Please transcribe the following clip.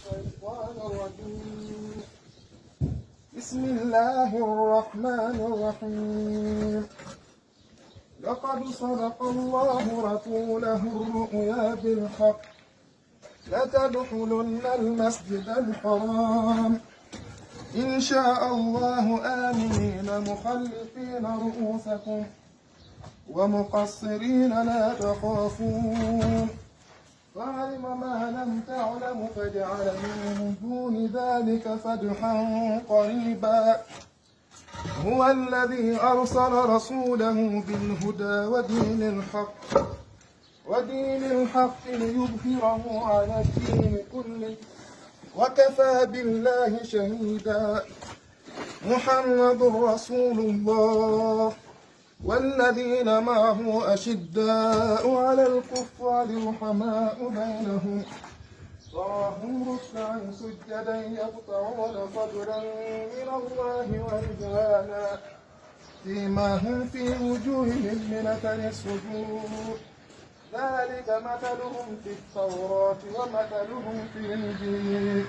الشيطان الرجيم. بسم الله الرحمن الرحيم. لقد صدق الله رسوله الرؤيا بالحق لتدخلن المسجد الحرام إن شاء الله آمنين محلقين رؤوسكم ومقصرين لا تخافون فعلم ما لم تعلم فجعل من دون ذلك فتحا قريبا هو الذي أرسل رسوله بالهدى ودين الحق ليظهره على الدين كله وكفى بالله شهيدا. محمد رسول الله والذين معه أشداء على الكفار رحماء بينهم تراهم ركعا سجدا يقطعون فضلا من الله ورضوانا سيماهم في وجوههم من أثر السجود ذلك مثلهم في التوراة ومثلهم في الإنجيل